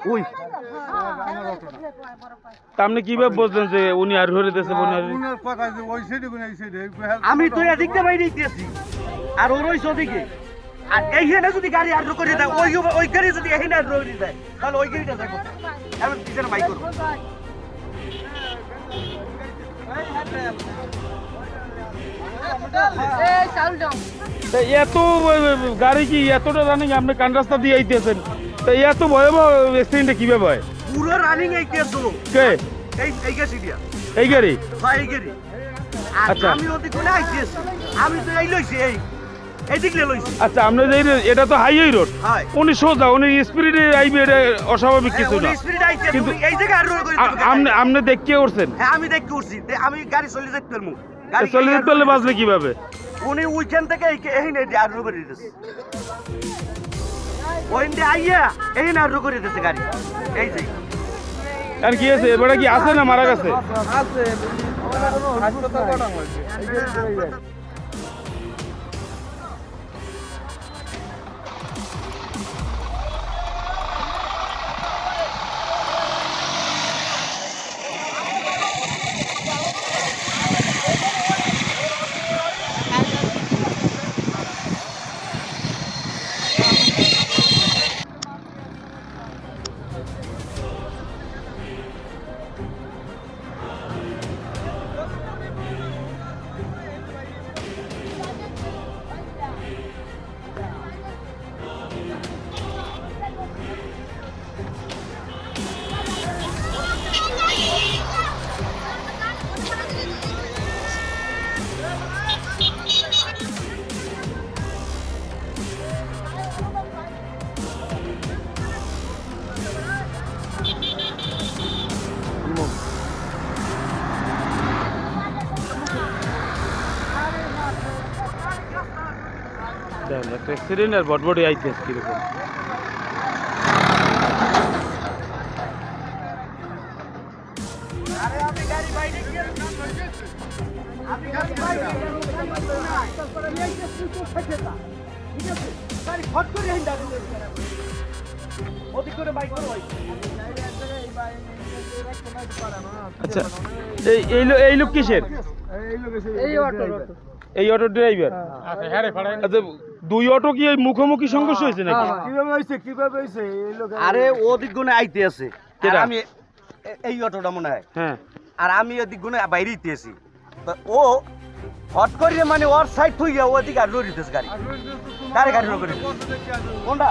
ওই আপনি কিভাবে বুঝলেন যে উনি আর ধরে দিয়েছে আমি তো এদিকটা বাইরে দিতেছি আর ওর ওই ওদিকে আর এইখানে যদি গাড়ি আর করে দেয় ওই গাড়ি যদি এখানে আর রয়ে দেয় তাহলে ওই গাড়িটা যাবো আমি পিছনে বাইক করবো এত গাড়ি কি এতটা রানিং আপনি কান রাস্তা দিয়ে আইতেছেন তো এত ভয়াবহ অ্যাক্সিডেন্টে কিভাবে হয়? পুরো রানিং এই কেস হলো কে এই গাড়ি দিয়া এই গাড়ি? হ্যাঁ এই গাড়ি আচ্ছা আমি ওদিক কোনে আইতেছি আমি তো এই লইছি এই দিক লইছি আচ্ছা আপনি যে এটা তো হাইওয়ে রোড হ্যাঁ উনি সোজা উনি স্পিডে আইবে এটা অস্বাভাবিক কিছু না স্পিড আইছে কিন্তু এই জায়গা আর রোড করে আপনি দেখকে উঠছেন হ্যাঁ আমি দেখতে উঠছি আমি গাড়ি চলে যেতে পারবো চলে যেতে পারলে বাঁচবে কিভাবে? উনি ওইখান থেকে এই নেই আর রোড করে দিতেছে ওইন্ডে আইয়া এই না রোড করে দিতেছে গাড়ি এই যে আর কি আছে এবারে কি আছে না মারা গেছে? আছে হাসপাতাল পাঠানো হয়েছে একটা অ্যাক্সিডেন্ট আর বটবটি আইতেছে কিরকম আচ্ছা এই লোক কিসের? এই অটো ড্রাইভার? আচ্ছা দুই অটো কি এই মুখোমুখি সংঘর্ষ হয়েছে নাকি? কিভাবে হয়েছে আরে ওদিক গুনে আইতে আছে আর আমি এই অটোটা মনে হয় হ্যাঁ আর আমি ওদিক গুনে বাইরে আইতেছি তো ও হট করিয়ে মানে ওর সাইড থইয়া ওদিক আর লড়িতেছে গাড়ি গাড়ি রোড করে কোনটা